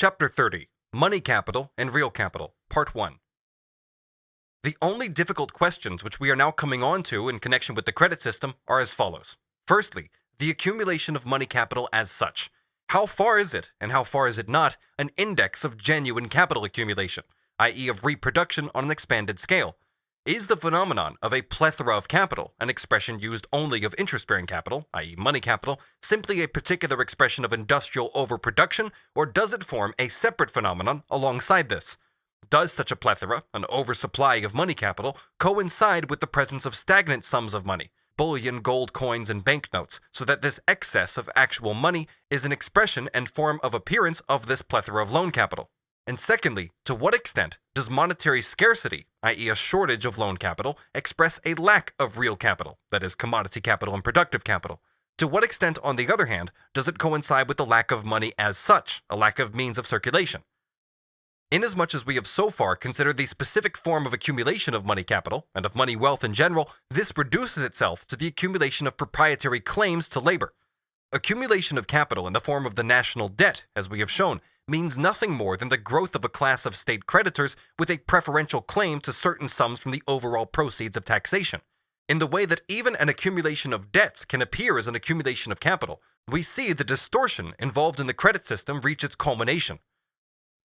Chapter 30. Money Capital and Real Capital, Part 1. The only difficult questions which we are now coming on to in connection with the credit system are as follows. Firstly, the accumulation of money capital as such. How far is it, and how far is it not, an index of genuine capital accumulation, i.e. of reproduction on an expanded scale? Is the phenomenon of a plethora of capital, an expression used only of interest-bearing capital, i.e. money capital, simply a particular expression of industrial overproduction, or does it form a separate phenomenon alongside this? Does such a plethora, an oversupply of money capital, coincide with the presence of stagnant sums of money, bullion, gold coins, and banknotes, so that this excess of actual money is an expression and form of appearance of this plethora of loan capital? And secondly, to what extent does monetary scarcity, i.e. a shortage of loan capital, express a lack of real capital, that is, commodity capital and productive capital? To what extent, on the other hand, does it coincide with the lack of money as such, a lack of means of circulation? Inasmuch as we have so far considered the specific form of accumulation of money capital, and of money wealth in general, this reduces itself to the accumulation of proprietary claims to labor. Accumulation of capital in the form of the national debt, as we have shown, means nothing more than the growth of a class of state creditors with a preferential claim to certain sums from the overall proceeds of taxation. In the way that even an accumulation of debts can appear as an accumulation of capital, we see the distortion involved in the credit system reach its culmination.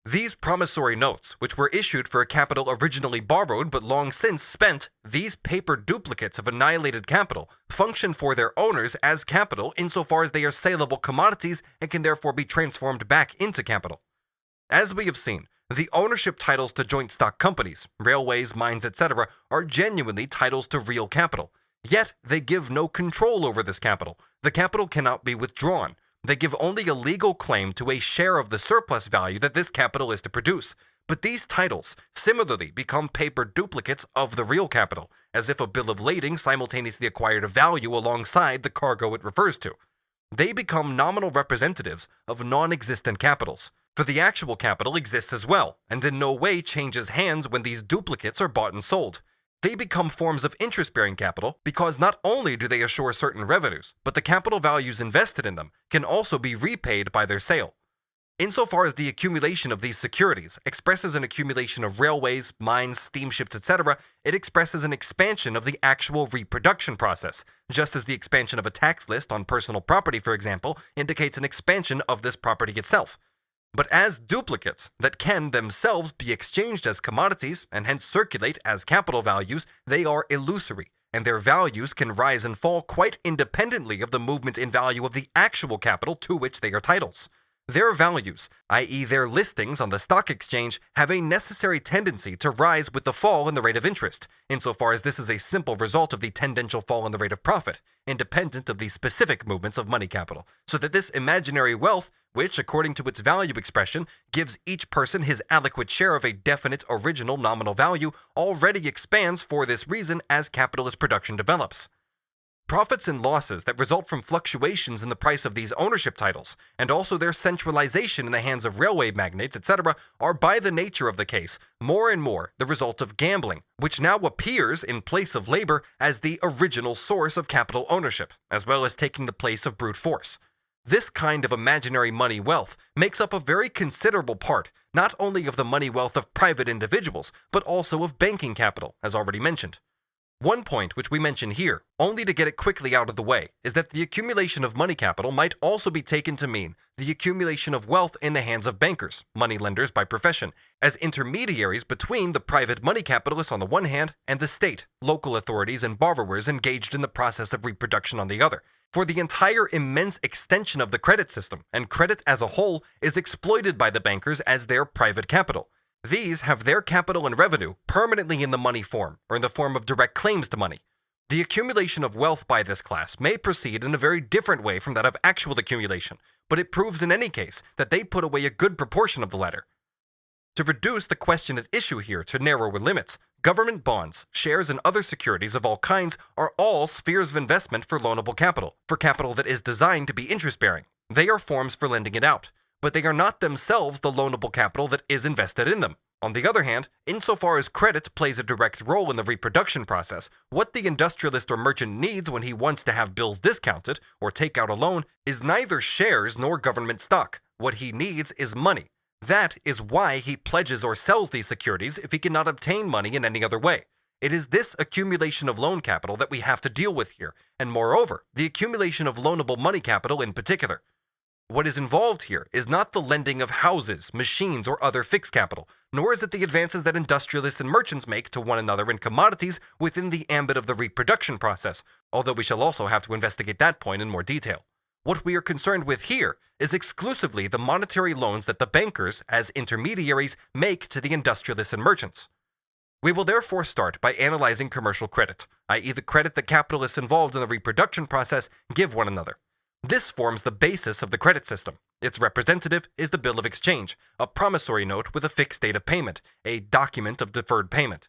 These promissory notes, which were issued for a capital originally borrowed but long since spent, these paper duplicates of annihilated capital, function for their owners as capital insofar as they are saleable commodities and can therefore be transformed back into capital. As we have seen, the ownership titles to joint stock companies, railways, mines, etc. are genuinely titles to real capital. Yet they give no control over this capital. The capital cannot be withdrawn. They give only a legal claim to a share of the surplus value that this capital is to produce. But these titles similarly become paper duplicates of the real capital, as if a bill of lading simultaneously acquired a value alongside the cargo it refers to. They become nominal representatives of non-existent capitals, for the actual capital exists as well, and in no way changes hands when these duplicates are bought and sold. They become forms of interest-bearing capital because not only do they assure certain revenues, but the capital values invested in them can also be repaid by their sale. Insofar as the accumulation of these securities expresses an accumulation of railways, mines, steamships, etc., it expresses an expansion of the actual reproduction process, just as the expansion of a tax list on personal property, for example, indicates an expansion of this property itself. But as duplicates that can themselves be exchanged as commodities and hence circulate as capital values, they are illusory, and their values can rise and fall quite independently of the movement in value of the actual capital to which they are titles. Their values, i.e. their listings on the stock exchange, have a necessary tendency to rise with the fall in the rate of interest, insofar as this is a simple result of the tendential fall in the rate of profit, independent of the specific movements of money capital, so that this imaginary wealth, which, according to its value expression, gives each person his adequate share of a definite original nominal value, already expands for this reason as capitalist production develops. Profits and losses that result from fluctuations in the price of these ownership titles, and also their centralization in the hands of railway magnates, etc., are by the nature of the case more and more the result of gambling, which now appears in place of labor as the original source of capital ownership, as well as taking the place of brute force. This kind of imaginary money wealth makes up a very considerable part, not only of the money wealth of private individuals, but also of banking capital, as already mentioned. One point which we mention here, only to get it quickly out of the way, is that the accumulation of money capital might also be taken to mean the accumulation of wealth in the hands of bankers, moneylenders by profession, as intermediaries between the private money capitalists on the one hand and the state, local authorities, and borrowers engaged in the process of reproduction on the other. For the entire immense extension of the credit system, and credit as a whole, is exploited by the bankers as their private capital. These have their capital and revenue permanently in the money form, or in the form of direct claims to money. The accumulation of wealth by this class may proceed in a very different way from that of actual accumulation, but it proves in any case that they put away a good proportion of the latter. To reduce the question at issue here to narrower limits, government bonds, shares, and other securities of all kinds are all spheres of investment for loanable capital, for capital that is designed to be interest-bearing. They are forms for lending it out, but they are not themselves the loanable capital that is invested in them. On the other hand, insofar as credit plays a direct role in the reproduction process, what the industrialist or merchant needs when he wants to have bills discounted or take out a loan is neither shares nor government stock. What he needs is money. That is why he pledges or sells these securities if he cannot obtain money in any other way. It is this accumulation of loan capital that we have to deal with here, and moreover, the accumulation of loanable money capital in particular. What is involved here is not the lending of houses, machines, or other fixed capital, nor is it the advances that industrialists and merchants make to one another in commodities within the ambit of the reproduction process, although we shall also have to investigate that point in more detail. What we are concerned with here is exclusively the monetary loans that the bankers, as intermediaries, make to the industrialists and merchants. We will therefore start by analyzing commercial credit, i.e. the credit that capitalists involved in the reproduction process give one another. This forms the basis of the credit system. Its representative is the bill of exchange, a promissory note with a fixed date of payment, a document of deferred payment.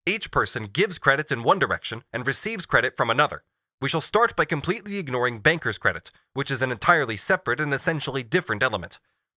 Each person gives credit in one direction and receives credit from another. We shall start by completely ignoring banker's credit, which is an entirely separate and essentially different element.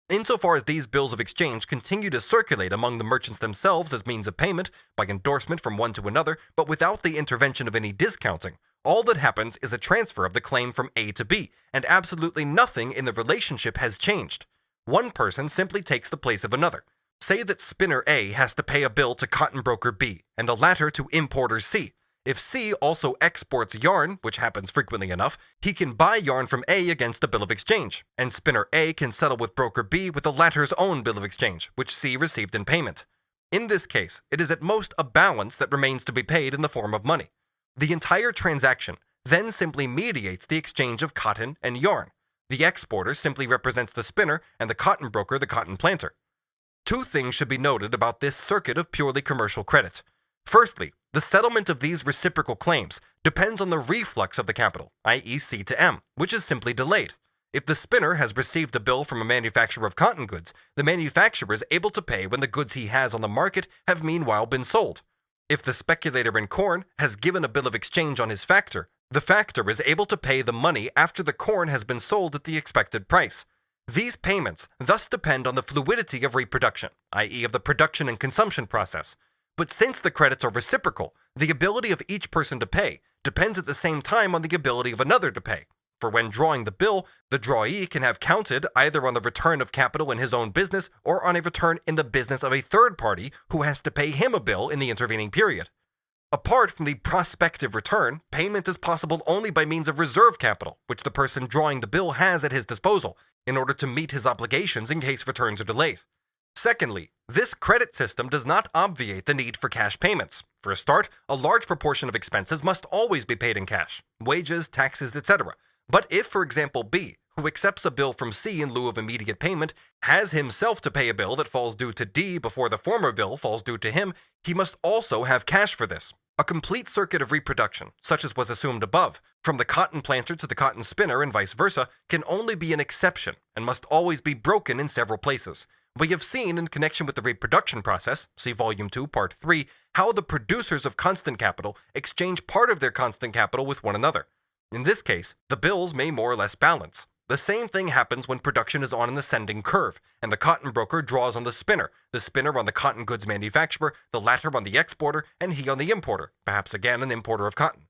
Insofar as these bills of exchange continue to circulate among the merchants themselves as means of payment, by endorsement from one to another, but without the intervention of any discounting, all that happens is a transfer of the claim from A to B, and absolutely nothing in the relationship has changed. One person simply takes the place of another. Say that spinner A has to pay a bill to cotton broker B, and the latter to importer C. If C also exports yarn, which happens frequently enough, he can buy yarn from A against a bill of exchange, and spinner A can settle with broker B with the latter's own bill of exchange, which C received in payment. In this case, it is at most a balance that remains to be paid in the form of money. The entire transaction then simply mediates the exchange of cotton and yarn. The exporter simply represents the spinner and the cotton broker the cotton planter. Two things should be noted about this circuit of purely commercial credit. Firstly, the settlement of these reciprocal claims depends on the reflux of the capital, i.e. C to M, which is simply delayed. If the spinner has received a bill from a manufacturer of cotton goods, the manufacturer is able to pay when the goods he has on the market have meanwhile been sold. If the speculator in corn has given a bill of exchange on his factor, the factor is able to pay the money after the corn has been sold at the expected price. These payments thus depend on the fluidity of reproduction, i.e. of the production and consumption process. But since the credits are reciprocal, the ability of each person to pay depends at the same time on the ability of another to pay. For when drawing the bill, the drawee can have counted either on the return of capital in his own business or on a return in the business of a third party who has to pay him a bill in the intervening period. Apart from the prospective return, payment is possible only by means of reserve capital, which the person drawing the bill has at his disposal, in order to meet his obligations in case returns are delayed. Secondly, this credit system does not obviate the need for cash payments. For a start, a large proportion of expenses must always be paid in cash, wages, taxes, etc. But if, for example, B, who accepts a bill from C in lieu of immediate payment, has himself to pay a bill that falls due to D before the former bill falls due to him, he must also have cash for this. A complete circuit of reproduction, such as was assumed above, from the cotton planter to the cotton spinner and vice versa, can only be an exception and must always be broken in several places. We have seen in connection with the reproduction process, see Volume 2, Part 3, how the producers of constant capital exchange part of their constant capital with one another. In this case, the bills may more or less balance. The same thing happens when production is on an ascending curve, and the cotton broker draws on the spinner on the cotton goods manufacturer, the latter on the exporter, and he on the importer, perhaps again an importer of cotton.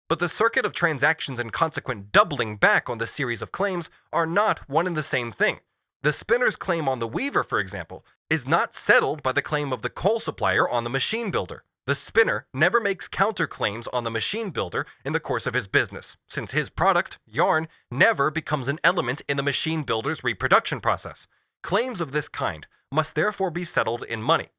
But the circuit of transactions and consequent doubling back on the series of claims are not one and the same thing. The spinner's claim on the weaver, for example, is not settled by the claim of the coal supplier on the machine builder. The spinner never makes counterclaims on the machine builder in the course of his business, since his product, yarn, never becomes an element in the machine builder's reproduction process. Claims of this kind must therefore be settled in money.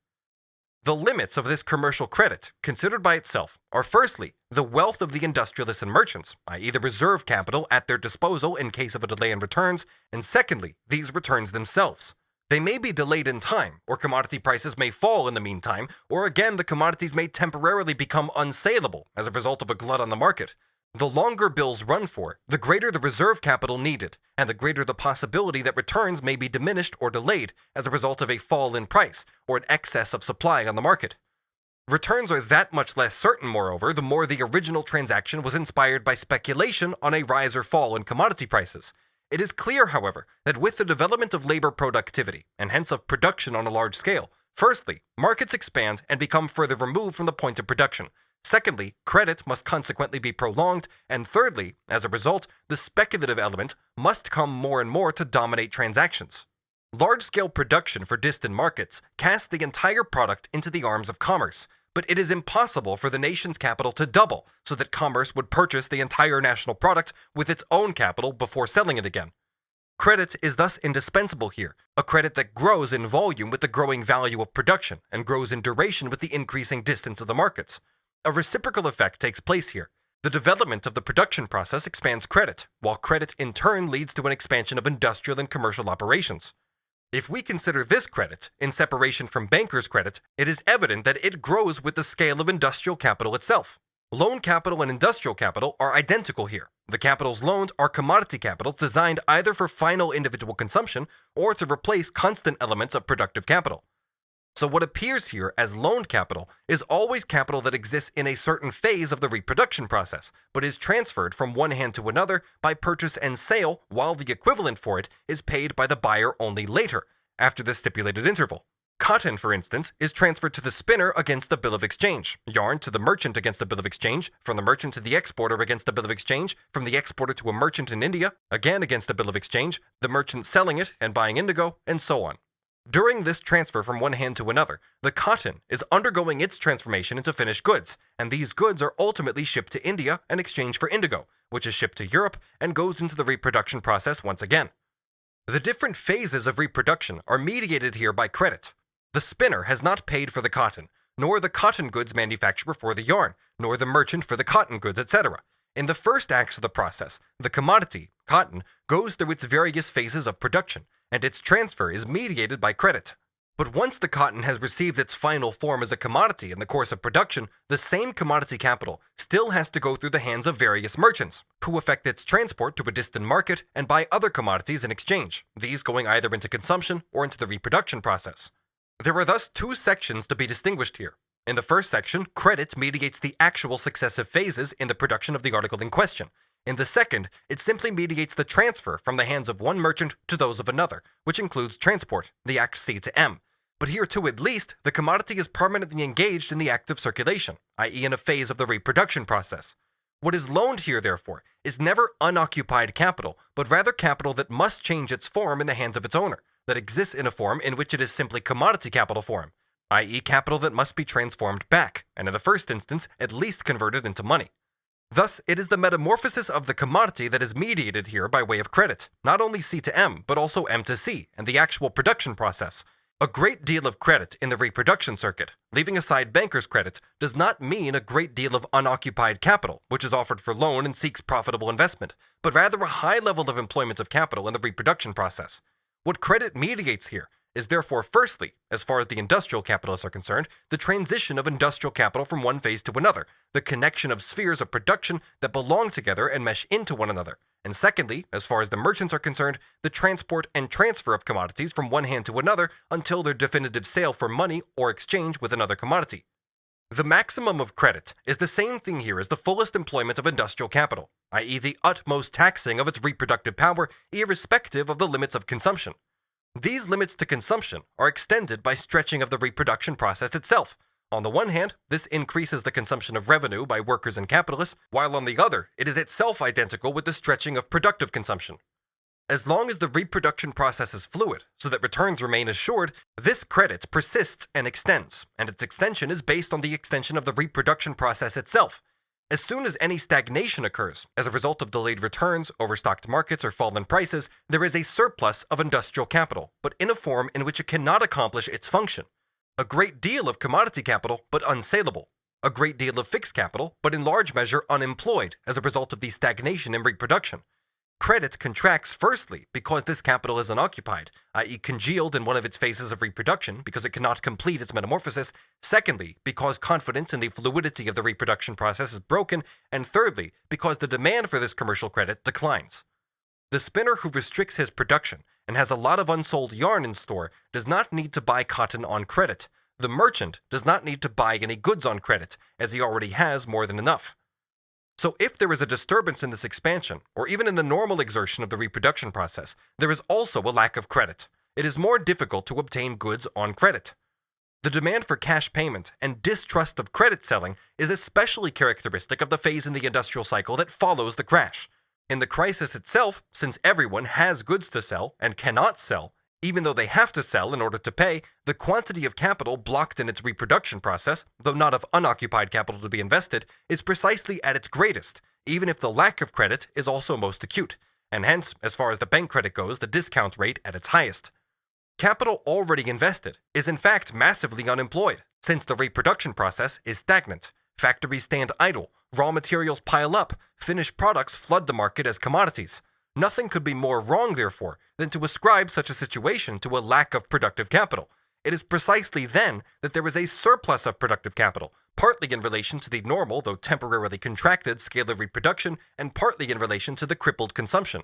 The limits of this commercial credit, considered by itself, are firstly, the wealth of the industrialists and merchants, i.e. the reserve capital at their disposal in case of a delay in returns, and secondly, these returns themselves. They may be delayed in time, or commodity prices may fall in the meantime, or again the commodities may temporarily become unsaleable as a result of a glut on the market. The longer bills run for, the greater the reserve capital needed, and the greater the possibility that returns may be diminished or delayed as a result of a fall in price or an excess of supply on the market. Returns are that much less certain, moreover, the more the original transaction was inspired by speculation on a rise or fall in commodity prices. It is clear, however, that with the development of labor productivity, and hence of production on a large scale, firstly, markets expand and become further removed from the point of production. Secondly, credit must consequently be prolonged, and thirdly, as a result, the speculative element must come more and more to dominate transactions. Large-scale production for distant markets casts the entire product into the arms of commerce, but it is impossible for the nation's capital to double so that commerce would purchase the entire national product with its own capital before selling it again. Credit is thus indispensable here, a credit that grows in volume with the growing value of production and grows in duration with the increasing distance of the markets. A reciprocal effect takes place here. The development of the production process expands credit, while credit in turn leads to an expansion of industrial and commercial operations. If we consider this credit in separation from bankers' credit, it is evident that it grows with the scale of industrial capital itself. Loan capital and industrial capital are identical here. The capital's loans are commodity capitals designed either for final individual consumption or to replace constant elements of productive capital. So what appears here as loaned capital is always capital that exists in a certain phase of the reproduction process, but is transferred from one hand to another by purchase and sale, while the equivalent for it is paid by the buyer only later, after the stipulated interval. Cotton, for instance, is transferred to the spinner against a bill of exchange, yarn to the merchant against a bill of exchange, from the merchant to the exporter against a bill of exchange, from the exporter to a merchant in India, again against a bill of exchange, the merchant selling it and buying indigo, and so on. During this transfer from one hand to another, the cotton is undergoing its transformation into finished goods, and these goods are ultimately shipped to India and exchanged for indigo, which is shipped to Europe and goes into the reproduction process once again. The different phases of reproduction are mediated here by credit. The spinner has not paid for the cotton, nor the cotton goods manufacturer for the yarn, nor the merchant for the cotton goods, etc. In the first acts of the process, the commodity, cotton, goes through its various phases of production, and its transfer is mediated by credit. But once the cotton has received its final form as a commodity in the course of production, the same commodity capital still has to go through the hands of various merchants, who effect its transport to a distant market and buy other commodities in exchange, these going either into consumption or into the reproduction process. There are thus two sections to be distinguished here. In the first section, credit mediates the actual successive phases in the production of the article in question. In the second, it simply mediates the transfer from the hands of one merchant to those of another, which includes transport, the act C to M. But here too, at least, the commodity is permanently engaged in the act of circulation, i.e. in a phase of the reproduction process. What is loaned here, therefore, is never unoccupied capital, but rather capital that must change its form in the hands of its owner, that exists in a form in which it is simply commodity capital form, i.e. capital that must be transformed back, and in the first instance, at least converted into money. Thus, it is the metamorphosis of the commodity that is mediated here by way of credit, not only C to M, but also M to C, and the actual production process. A great deal of credit in the reproduction circuit, leaving aside bankers' credit, does not mean a great deal of unoccupied capital, which is offered for loan and seeks profitable investment, but rather a high level of employment of capital in the reproduction process. What credit mediates here is therefore firstly, as far as the industrial capitalists are concerned, the transition of industrial capital from one phase to another, the connection of spheres of production that belong together and mesh into one another, and secondly, as far as the merchants are concerned, the transport and transfer of commodities from one hand to another until their definitive sale for money or exchange with another commodity. The maximum of credit is the same thing here as the fullest employment of industrial capital, i.e. the utmost taxing of its reproductive power irrespective of the limits of consumption. These limits to consumption are extended by stretching of the reproduction process itself. On the one hand, this increases the consumption of revenue by workers and capitalists, while on the other, it is itself identical with the stretching of productive consumption. As long as the reproduction process is fluid, so that returns remain assured, this credit persists and extends, and its extension is based on the extension of the reproduction process itself. As soon as any stagnation occurs, as a result of delayed returns, overstocked markets, or fallen prices, there is a surplus of industrial capital, but in a form in which it cannot accomplish its function. A great deal of commodity capital, but unsaleable. A great deal of fixed capital, but in large measure unemployed as a result of the stagnation in reproduction. Credit contracts firstly because this capital is unoccupied, i.e. congealed in one of its phases of reproduction because it cannot complete its metamorphosis, secondly because confidence in the fluidity of the reproduction process is broken, and thirdly because the demand for this commercial credit declines. The spinner who restricts his production and has a lot of unsold yarn in store does not need to buy cotton on credit. The merchant does not need to buy any goods on credit, as he already has more than enough. So if there is a disturbance in this expansion, or even in the normal exertion of the reproduction process, there is also a lack of credit. It is more difficult to obtain goods on credit. The demand for cash payment and distrust of credit selling is especially characteristic of the phase in the industrial cycle that follows the crash. In the crisis itself, since everyone has goods to sell and cannot sell, Even though they have to sell in order to pay, the quantity of capital blocked in its reproduction process, though not of unoccupied capital to be invested, is precisely at its greatest, even if the lack of credit is also most acute, and hence, as far as the bank credit goes, the discount rate at its highest. Capital already invested is in fact massively unemployed, since the reproduction process is stagnant. Factories stand idle, raw materials pile up, finished products flood the market as commodities. Nothing could be more wrong, therefore, than to ascribe such a situation to a lack of productive capital. It is precisely then that there is a surplus of productive capital, partly in relation to the normal, though temporarily contracted, scale of reproduction, and partly in relation to the crippled consumption.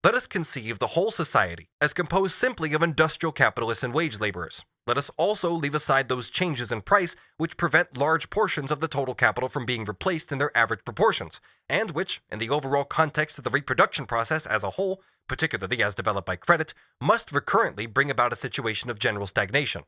Let us conceive the whole society as composed simply of industrial capitalists and wage laborers. Let us also leave aside those changes in price which prevent large portions of the total capital from being replaced in their average proportions, and which, in the overall context of the reproduction process as a whole, particularly as developed by credit, must recurrently bring about a situation of general stagnation.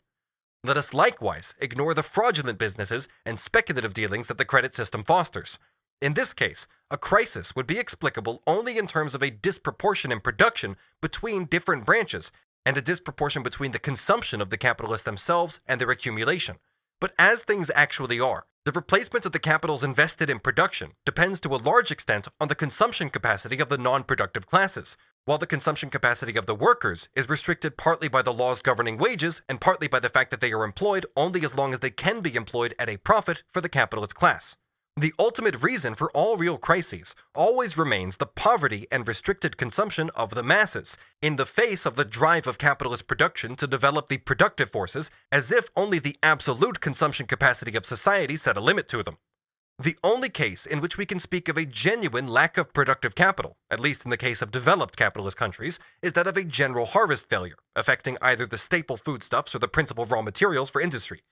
Let us likewise ignore the fraudulent businesses and speculative dealings that the credit system fosters. In this case, a crisis would be explicable only in terms of a disproportion in production between different branches, and a disproportion between the consumption of the capitalists themselves and their accumulation. But as things actually are, the replacement of the capitals invested in production depends to a large extent on the consumption capacity of the non-productive classes, while the consumption capacity of the workers is restricted partly by the laws governing wages and partly by the fact that they are employed only as long as they can be employed at a profit for the capitalist class. The ultimate reason for all real crises always remains the poverty and restricted consumption of the masses, in the face of the drive of capitalist production to develop the productive forces, as if only the absolute consumption capacity of society set a limit to them. The only case in which we can speak of a genuine lack of productive capital, at least in the case of developed capitalist countries, is that of a general harvest failure, affecting either the staple foodstuffs or the principal raw materials for industry.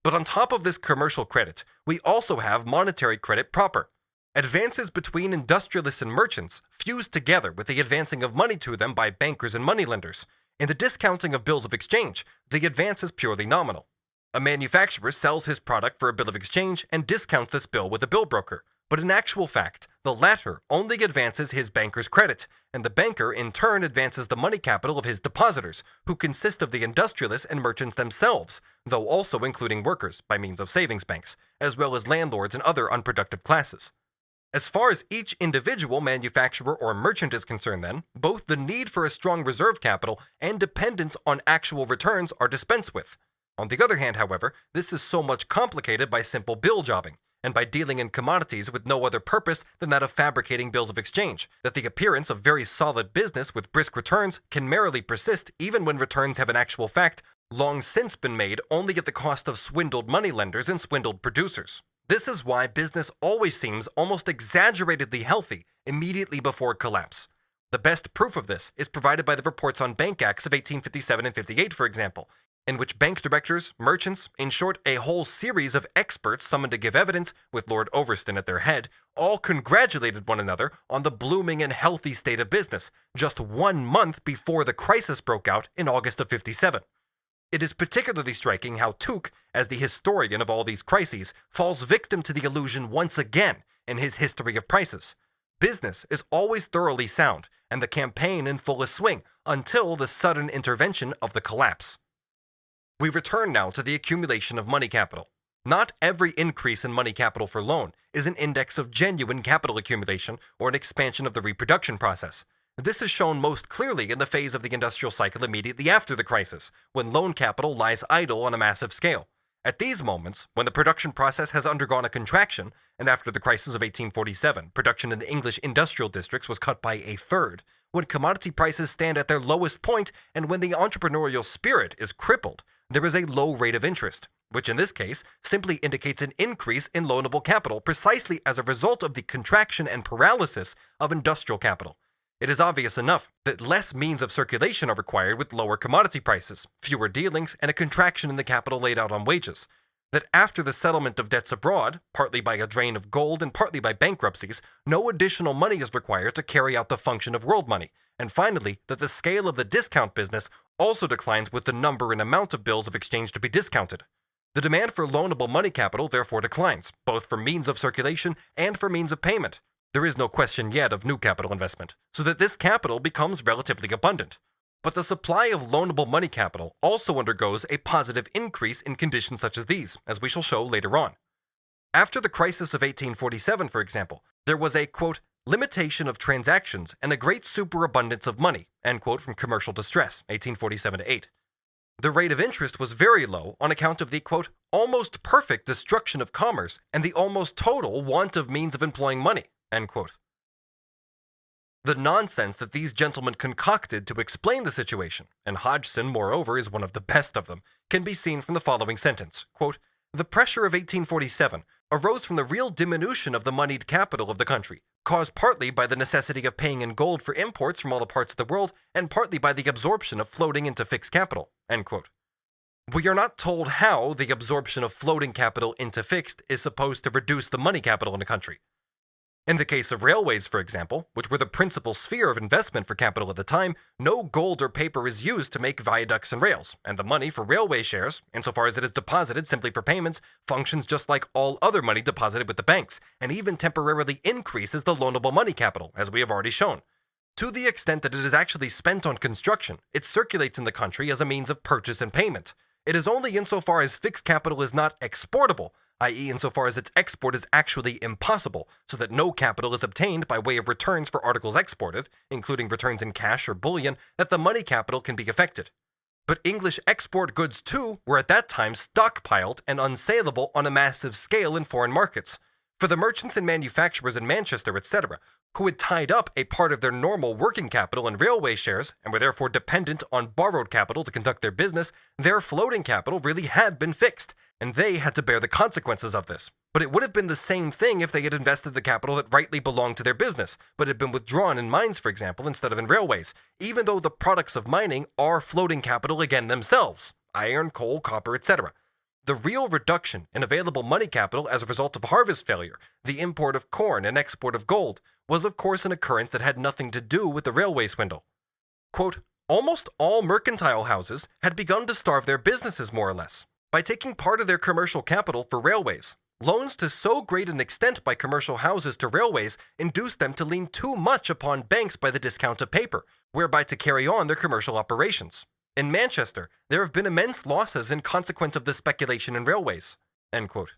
But on top of this commercial credit, we also have monetary credit proper. Advances between industrialists and merchants fuse together with the advancing of money to them by bankers and moneylenders. In the discounting of bills of exchange, the advance is purely nominal. A manufacturer sells his product for a bill of exchange and discounts this bill with a bill broker, but in actual fact, the latter only advances his banker's credit, and the banker in turn advances the money capital of his depositors, who consist of the industrialists and merchants themselves, though also including workers by means of savings banks, as well as landlords and other unproductive classes. As far as each individual manufacturer or merchant is concerned, then, both the need for a strong reserve capital and dependence on actual returns are dispensed with. On the other hand, however, this is so much complicated by simple bill jobbing, and by dealing in commodities with no other purpose than that of fabricating bills of exchange, that the appearance of very solid business with brisk returns can merrily persist even when returns have in actual fact long since been made only at the cost of swindled moneylenders and swindled producers. This is why business always seems almost exaggeratedly healthy immediately before collapse. The best proof of this is provided by the reports on bank acts of 1857 and 58, for example, in which bank directors, merchants, in short, a whole series of experts summoned to give evidence, with Lord Overston at their head, all congratulated one another on the blooming and healthy state of business, just 1 month before the crisis broke out in August of 57. It is particularly striking how Tuke, as the historian of all these crises, falls victim to the illusion once again in his History of Prices. Business is always thoroughly sound, and the campaign in fullest swing, until the sudden intervention of the collapse. We return now to the accumulation of money capital. Not every increase in money capital for loan is an index of genuine capital accumulation or an expansion of the reproduction process. This is shown most clearly in the phase of the industrial cycle immediately after the crisis, when loan capital lies idle on a massive scale. At these moments, when the production process has undergone a contraction, and after the crisis of 1847, production in the English industrial districts was cut by a third, when commodity prices stand at their lowest point, and when the entrepreneurial spirit is crippled, there is a low rate of interest, which in this case simply indicates an increase in loanable capital precisely as a result of the contraction and paralysis of industrial capital. It is obvious enough that less means of circulation are required with lower commodity prices, fewer dealings, and a contraction in the capital laid out on wages. That after the settlement of debts abroad, partly by a drain of gold and partly by bankruptcies, no additional money is required to carry out the function of world money, and finally, that the scale of the discount business also declines with the number and amount of bills of exchange to be discounted. The demand for loanable money capital therefore declines, both for means of circulation and for means of payment. There is no question yet of new capital investment, so that this capital becomes relatively abundant. But the supply of loanable money capital also undergoes a positive increase in conditions such as these, as we shall show later on. After the crisis of 1847, for example, there was a, quote, limitation of transactions and a great superabundance of money, end quote, from Commercial Distress, 1847-8. The rate of interest was very low on account of the, quote, almost perfect destruction of commerce and the almost total want of means of employing money, end quote. The nonsense that these gentlemen concocted to explain the situation, and Hodgson, moreover, is one of the best of them, can be seen from the following sentence, quote, the pressure of 1847 arose from the real diminution of the moneyed capital of the country, caused partly by the necessity of paying in gold for imports from all the parts of the world, and partly by the absorption of floating into fixed capital, end quote. We are not told how the absorption of floating capital into fixed is supposed to reduce the money capital in a country. In the case of railways, for example, which were the principal sphere of investment for capital at the time, no gold or paper is used to make viaducts and rails, and the money for railway shares, insofar as it is deposited simply for payments, functions just like all other money deposited with the banks, and even temporarily increases the loanable money capital, as we have already shown. To the extent that it is actually spent on construction, it circulates in the country as a means of purchase and payment. It is only insofar as fixed capital is not exportable, i.e. insofar as its export is actually impossible, so that no capital is obtained by way of returns for articles exported, including returns in cash or bullion, that the money capital can be affected. But English export goods too were at that time stockpiled and unsaleable on a massive scale in foreign markets. For the merchants and manufacturers in Manchester, etc., who had tied up a part of their normal working capital in railway shares and were therefore dependent on borrowed capital to conduct their business, their floating capital really had been fixed, and they had to bear the consequences of this. But it would have been the same thing if they had invested the capital that rightly belonged to their business, but had been withdrawn in mines, for example, instead of in railways, even though the products of mining are floating capital again themselves, iron, coal, copper, etc. The real reduction in available money capital as a result of harvest failure, the import of corn and export of gold, was of course an occurrence that had nothing to do with the railway swindle. Quote, almost all mercantile houses had begun to starve their businesses more or less by taking part of their commercial capital for railways. Loans to so great an extent by commercial houses to railways induced them to lean too much upon banks by the discount of paper, whereby to carry on their commercial operations. In Manchester, there have been immense losses in consequence of the speculation in railways. End quote.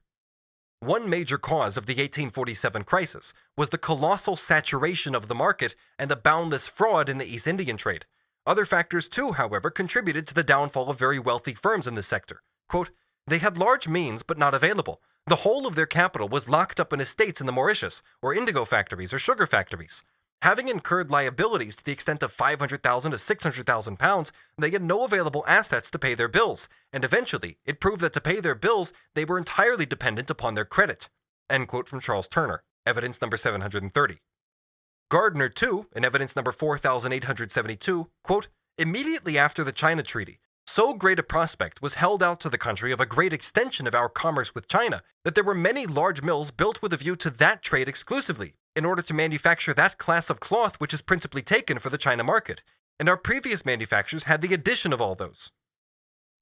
One major cause of the 1847 crisis was the colossal saturation of the market and the boundless fraud in the East Indian trade. Other factors too, however, contributed to the downfall of very wealthy firms in this sector. Quote, they had large means but not available. The whole of their capital was locked up in estates in the Mauritius, or indigo factories, or sugar factories. Having incurred liabilities to the extent of £500,000 to £600,000, they had no available assets to pay their bills, and eventually it proved that to pay their bills, they were entirely dependent upon their credit. End quote from Charles Turner, evidence number 730. Gardner, too, in evidence number 4872, quote, immediately after the China Treaty, so great a prospect was held out to the country of a great extension of our commerce with China, that there were many large mills built with a view to that trade exclusively, in order to manufacture that class of cloth which is principally taken for the China market, and our previous manufactures had the addition of all those.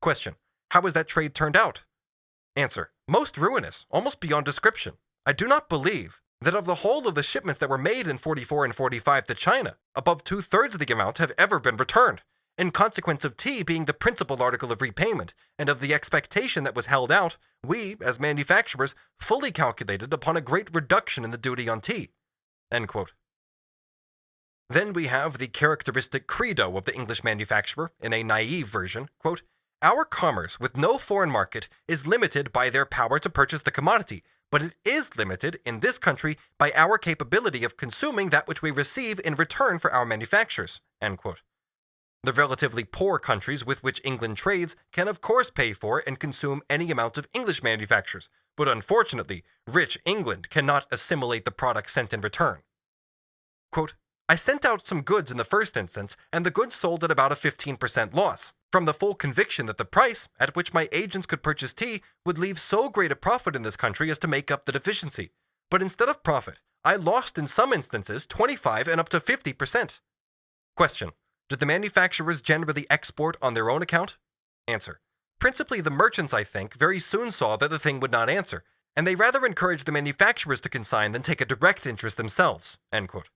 Question. How has that trade turned out? Answer. Most ruinous, almost beyond description. I do not believe that of the whole of the shipments that were made in 44 and 45 to China, above 2/3 of the amount have ever been returned, in consequence of tea being the principal article of repayment, and of the expectation that was held out, we, as manufacturers, fully calculated upon a great reduction in the duty on tea. End quote. Then we have the characteristic credo of the English manufacturer in a naive version, quote, our commerce with no foreign market is limited by their power to purchase the commodity, but it is limited in this country by our capability of consuming that which we receive in return for our manufactures. End quote. The relatively poor countries with which England trades can of course pay for and consume any amount of English manufactures, but unfortunately, rich England cannot assimilate the products sent in return. Quote, I sent out some goods in the first instance, and the goods sold at about a 15% loss, from the full conviction that the price at which my agents could purchase tea would leave so great a profit in this country as to make up the deficiency. But instead of profit, I lost in some instances 25 and up to 50%. Question. Did the manufacturers generally export on their own account? Answer. Principally the merchants, I think, very soon saw that the thing would not answer, and they rather encouraged the manufacturers to consign than take a direct interest themselves. End quote.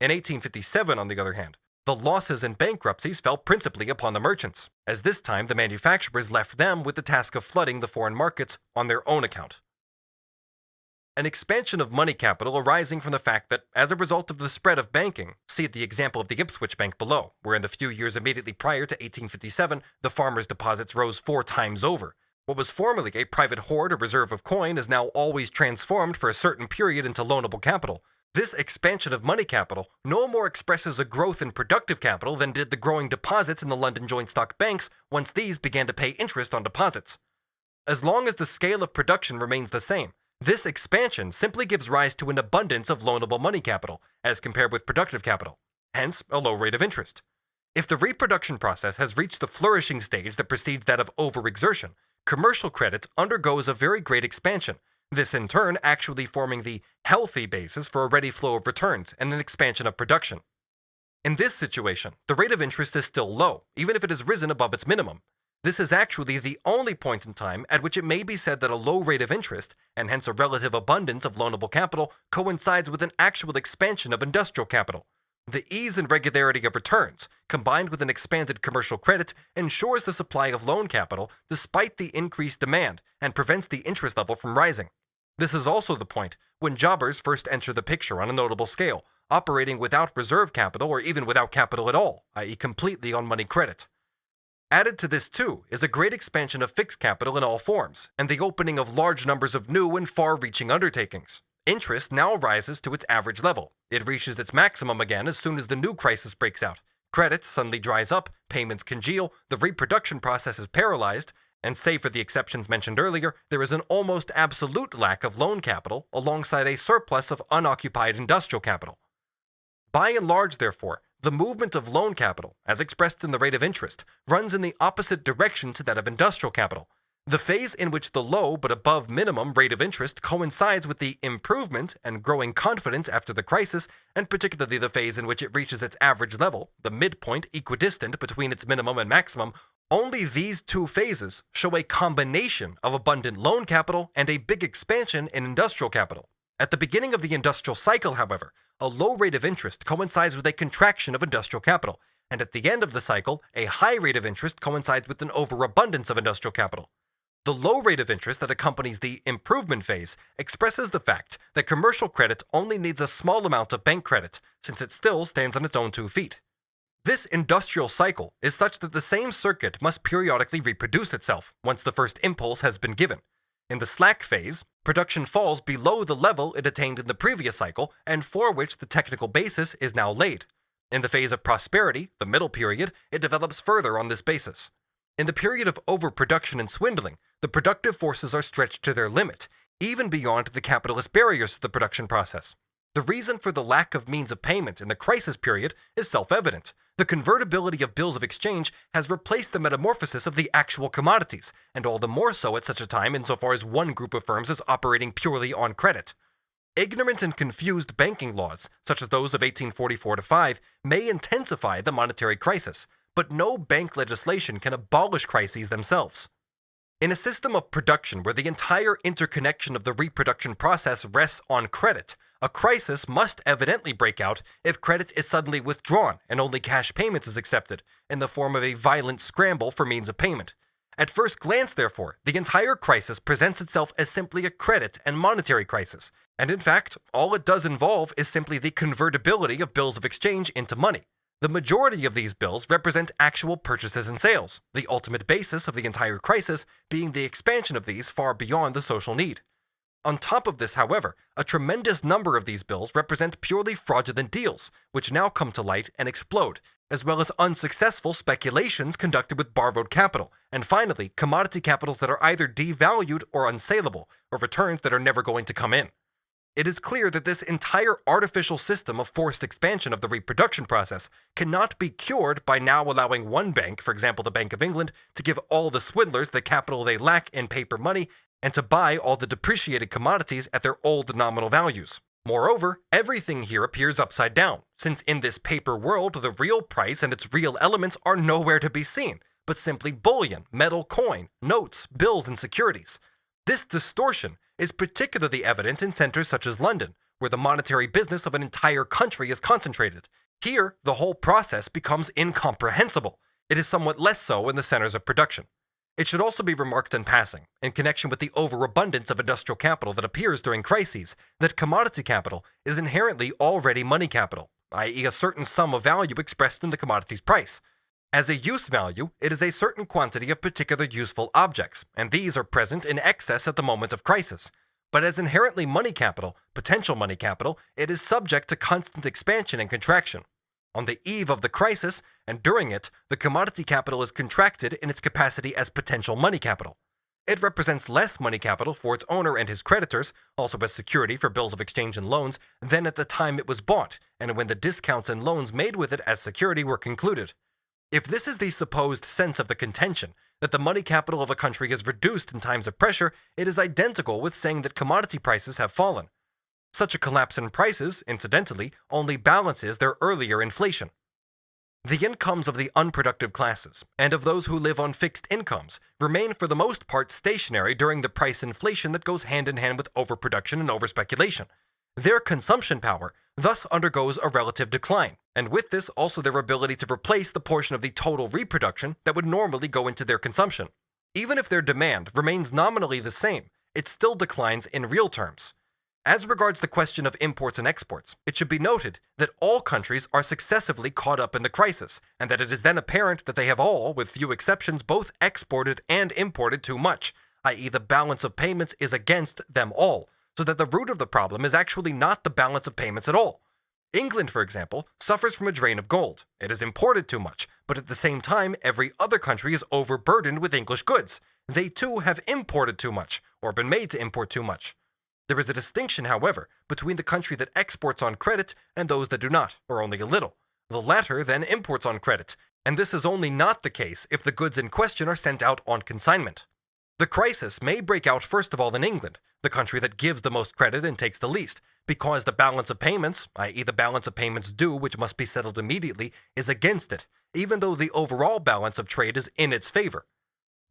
In 1857, on the other hand, The losses and bankruptcies fell principally upon the merchants, as this time the manufacturers left them with the task of flooding the foreign markets on their own account. An expansion of money capital arising from the fact that, as a result of the spread of banking, see the example of the Ipswich Bank below, where in the few years immediately prior to 1857, the farmers' deposits rose 4 times over. What was formerly a private hoard or reserve of coin is now always transformed for a certain period into loanable capital. This expansion of money capital no more expresses a growth in productive capital than did the growing deposits in the London joint stock banks once these began to pay interest on deposits. As long as the scale of production remains the same, this expansion simply gives rise to an abundance of loanable money capital, as compared with productive capital, hence a low rate of interest. If the reproduction process has reached the flourishing stage that precedes that of overexertion, commercial credit undergoes a very great expansion, this in turn actually forming the healthy basis for a ready flow of returns and an expansion of production. In this situation, the rate of interest is still low, even if it has risen above its minimum. This is actually the only point in time at which it may be said that a low rate of interest, and hence a relative abundance of loanable capital, coincides with an actual expansion of industrial capital. The ease and regularity of returns, combined with an expanded commercial credit, ensures the supply of loan capital despite the increased demand and prevents the interest level from rising. This is also the point when jobbers first enter the picture on a notable scale, operating without reserve capital or even without capital at all, i.e. completely on money credit. Added to this, too, is a great expansion of fixed capital in all forms, and the opening of large numbers of new and far-reaching undertakings. Interest now rises to its average level. It reaches its maximum again as soon as the new crisis breaks out. Credit suddenly dries up, payments congeal, the reproduction process is paralyzed, and save for the exceptions mentioned earlier, there is an almost absolute lack of loan capital alongside a surplus of unoccupied industrial capital. By and large, therefore, the movement of loan capital, as expressed in the rate of interest, runs in the opposite direction to that of industrial capital. The phase in which the low but above minimum rate of interest coincides with the improvement and growing confidence after the crisis, and particularly the phase in which it reaches its average level, the midpoint equidistant between its minimum and maximum. Only these two phases show a combination of abundant loan capital and a big expansion in industrial capital. At the beginning of the industrial cycle, however, a low rate of interest coincides with a contraction of industrial capital, and at the end of the cycle, a high rate of interest coincides with an overabundance of industrial capital. The low rate of interest that accompanies the improvement phase expresses the fact that commercial credit only needs a small amount of bank credit, since it still stands on its own 2 feet. This industrial cycle is such that the same circuit must periodically reproduce itself once the first impulse has been given. In the slack phase, production falls below the level it attained in the previous cycle and for which the technical basis is now laid. In the phase of prosperity, the middle period, it develops further on this basis. In the period of overproduction and swindling, the productive forces are stretched to their limit, even beyond the capitalist barriers to the production process. The reason for the lack of means of payment in the crisis period is self-evident. The convertibility of bills of exchange has replaced the metamorphosis of the actual commodities, and all the more so at such a time insofar as one group of firms is operating purely on credit. Ignorant and confused banking laws, such as those of 1844-5, may intensify the monetary crisis, but no bank legislation can abolish crises themselves. In a system of production where the entire interconnection of the reproduction process rests on credit, a crisis must evidently break out if credit is suddenly withdrawn and only cash payments is accepted, in the form of a violent scramble for means of payment. At first glance, therefore, the entire crisis presents itself as simply a credit and monetary crisis, and in fact, all it does involve is simply the convertibility of bills of exchange into money. The majority of these bills represent actual purchases and sales, the ultimate basis of the entire crisis being the expansion of these far beyond the social need. On top of this, however, a tremendous number of these bills represent purely fraudulent deals, which now come to light and explode, as well as unsuccessful speculations conducted with borrowed capital, and finally, commodity capitals that are either devalued or unsaleable, or returns that are never going to come in. It is clear that this entire artificial system of forced expansion of the reproduction process cannot be cured by now allowing one bank, for example the Bank of England, to give all the swindlers the capital they lack in paper money and to buy all the depreciated commodities at their old nominal values. Moreover, everything here appears upside down, since in this paper world the real price and its real elements are nowhere to be seen, but simply bullion, metal coin, notes, bills, and securities. This distortion is particularly evident in centers such as London, where the monetary business of an entire country is concentrated, Here, the whole process becomes incomprehensible. It is somewhat less so in the centers of production. It should also be remarked in passing, in connection with the overabundance of industrial capital that appears during crises, that commodity capital is inherently already money capital, i.e. a certain sum of value expressed in the commodity's price. As a use value, it is a certain quantity of particular useful objects, and these are present in excess at the moment of crisis. But as inherently money capital, potential money capital, it is subject to constant expansion and contraction. On the eve of the crisis, and during it, the commodity capital is contracted in its capacity as potential money capital. It represents less money capital for its owner and his creditors, also as security for bills of exchange and loans, than at the time it was bought, and when the discounts and loans made with it as security were concluded. If this is the supposed sense of the contention, that the money capital of a country is reduced in times of pressure, it is identical with saying that commodity prices have fallen. Such a collapse in prices, incidentally, only balances their earlier inflation. The incomes of the unproductive classes, and of those who live on fixed incomes, remain for the most part stationary during the price inflation that goes hand in hand with overproduction and overspeculation. Their consumption power thus undergoes a relative decline, and with this also their ability to replace the portion of the total reproduction that would normally go into their consumption. Even if their demand remains nominally the same, it still declines in real terms. As regards the question of imports and exports, it should be noted that all countries are successively caught up in the crisis, and that it is then apparent that they have all, with few exceptions, both exported and imported too much, i.e. the balance of payments is against them all, so that the root of the problem is actually not the balance of payments at all. England, for example, suffers from a drain of gold. It has imported too much, but at the same time, every other country is overburdened with English goods. They too have imported too much, or been made to import too much. There is a distinction, however, between the country that exports on credit and those that do not, or only a little. The latter then imports on credit, and this is only not the case if the goods in question are sent out on consignment. The crisis may break out first of all in England, the country that gives the most credit and takes the least, because the balance of payments, i.e. the balance of payments due which must be settled immediately, is against it, even though the overall balance of trade is in its favor.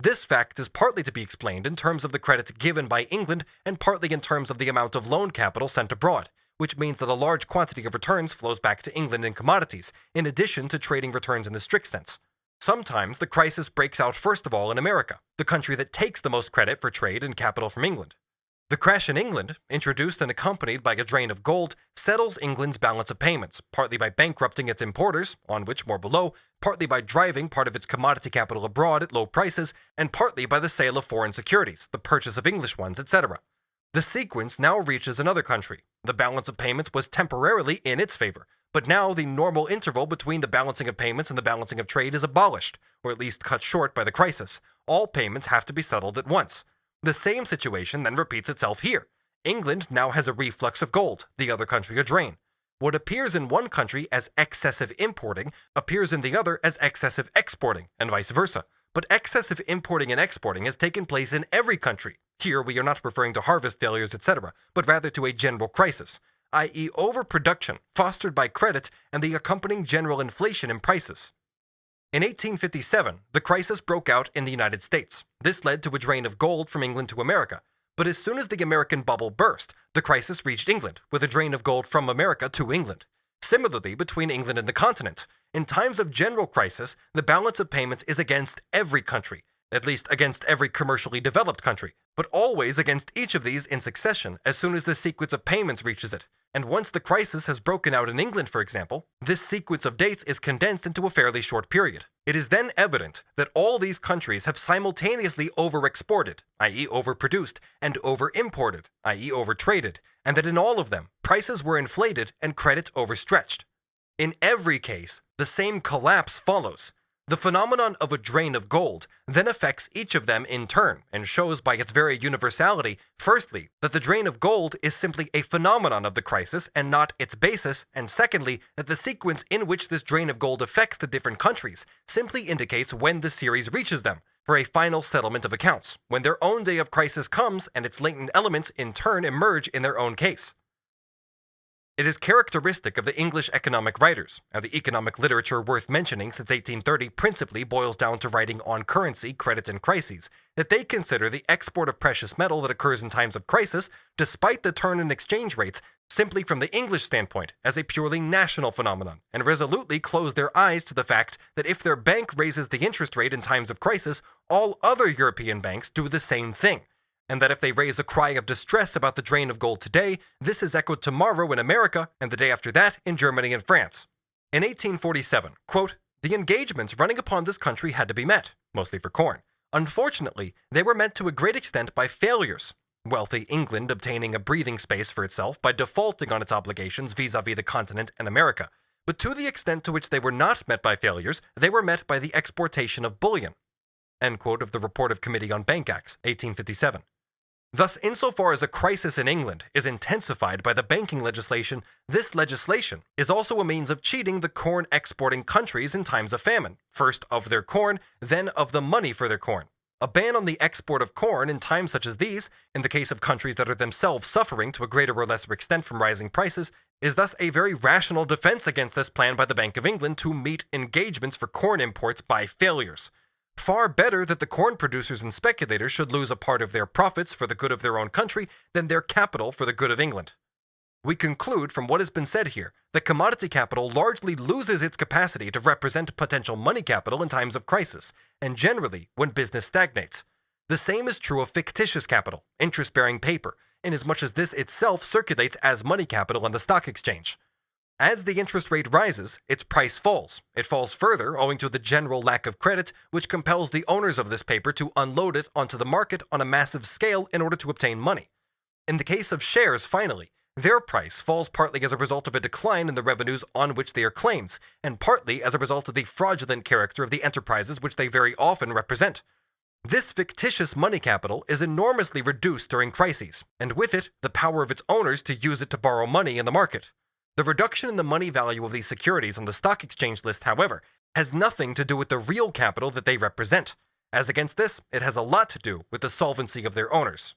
This fact is partly to be explained in terms of the credits given by England and partly in terms of the amount of loan capital sent abroad, which means that a large quantity of returns flows back to England in commodities, in addition to trading returns in the strict sense. Sometimes the crisis breaks out first of all in America, the country that takes the most credit for trade and capital from England. The crash in England, introduced and accompanied by a drain of gold, settles England's balance of payments, partly by bankrupting its importers, on which more below, partly by driving part of its commodity capital abroad at low prices, and partly by the sale of foreign securities, the purchase of English ones, etc. The sequence now reaches another country. The balance of payments was temporarily in its favor, but now the normal interval between the balancing of payments and the balancing of trade is abolished, or at least cut short by the crisis. All payments have to be settled at once. The same situation then repeats itself here. England now has a reflux of gold, the other country a drain. What appears in one country as excessive importing appears in the other as excessive exporting, and vice versa. But excessive importing and exporting has taken place in every country. Here we are not referring to harvest failures, etc., but rather to a general crisis, i.e. overproduction fostered by credit and the accompanying general inflation in prices. In 1857, the crisis broke out in the United States. This led to a drain of gold from England to America. But as soon as the American bubble burst, the crisis reached England, with a drain of gold from America to England. Similarly, between England and the continent, in times of general crisis, the balance of payments is against every country, at least against every commercially developed country, but always against each of these in succession as soon as the sequence of payments reaches it. And once the crisis has broken out in England, for example, this sequence of dates is condensed into a fairly short period. It is then evident that all these countries have simultaneously overexported, i.e. overproduced, and overimported, i.e. overtraded, and that in all of them, prices were inflated and credit overstretched. In every case, the same collapse follows. The phenomenon of a drain of gold then affects each of them in turn and shows by its very universality, firstly, that the drain of gold is simply a phenomenon of the crisis and not its basis, and secondly, that the sequence in which this drain of gold affects the different countries simply indicates when the series reaches them, for a final settlement of accounts, when their own day of crisis comes and its latent elements in turn emerge in their own case. It is characteristic of the English economic writers, and the economic literature worth mentioning since 1830 principally boils down to writing on currency, credit, and crises, that they consider the export of precious metal that occurs in times of crisis, despite the turn in exchange rates, simply from the English standpoint, as a purely national phenomenon, and resolutely close their eyes to the fact that if their bank raises the interest rate in times of crisis, all other European banks do the same thing, and that if they raise a cry of distress about the drain of gold today, this is echoed tomorrow in America, and the day after that in Germany and France. In 1847, quote, the engagements running upon this country had to be met, mostly for corn. Unfortunately, they were met to a great extent by failures. Wealthy England obtaining a breathing space for itself by defaulting on its obligations vis-a-vis the continent and America. But to the extent to which they were not met by failures, they were met by the exportation of bullion. End quote of the Report of Committee on Bank Acts, 1857. Thus, insofar as a crisis in England is intensified by the banking legislation, this legislation is also a means of cheating the corn exporting countries in times of famine, first of their corn, then of the money for their corn. A ban on the export of corn in times such as these, in the case of countries that are themselves suffering to a greater or lesser extent from rising prices, is thus a very rational defense against this plan by the Bank of England to meet engagements for corn imports by failures. Far better that the corn producers and speculators should lose a part of their profits for the good of their own country than their capital for the good of England. We conclude from what has been said here that commodity capital largely loses its capacity to represent potential money capital in times of crisis, and generally when business stagnates. The same is true of fictitious capital, interest-bearing paper, inasmuch as this itself circulates as money capital on the stock exchange. As the interest rate rises, its price falls. It falls further owing to the general lack of credit, which compels the owners of this paper to unload it onto the market on a massive scale in order to obtain money. In the case of shares, finally, their price falls partly as a result of a decline in the revenues on which they are claims, and partly as a result of the fraudulent character of the enterprises which they very often represent. This fictitious money capital is enormously reduced during crises, and with it, the power of its owners to use it to borrow money in the market. The reduction in the money value of these securities on the stock exchange list, however, has nothing to do with the real capital that they represent. As against this, it has a lot to do with the solvency of their owners.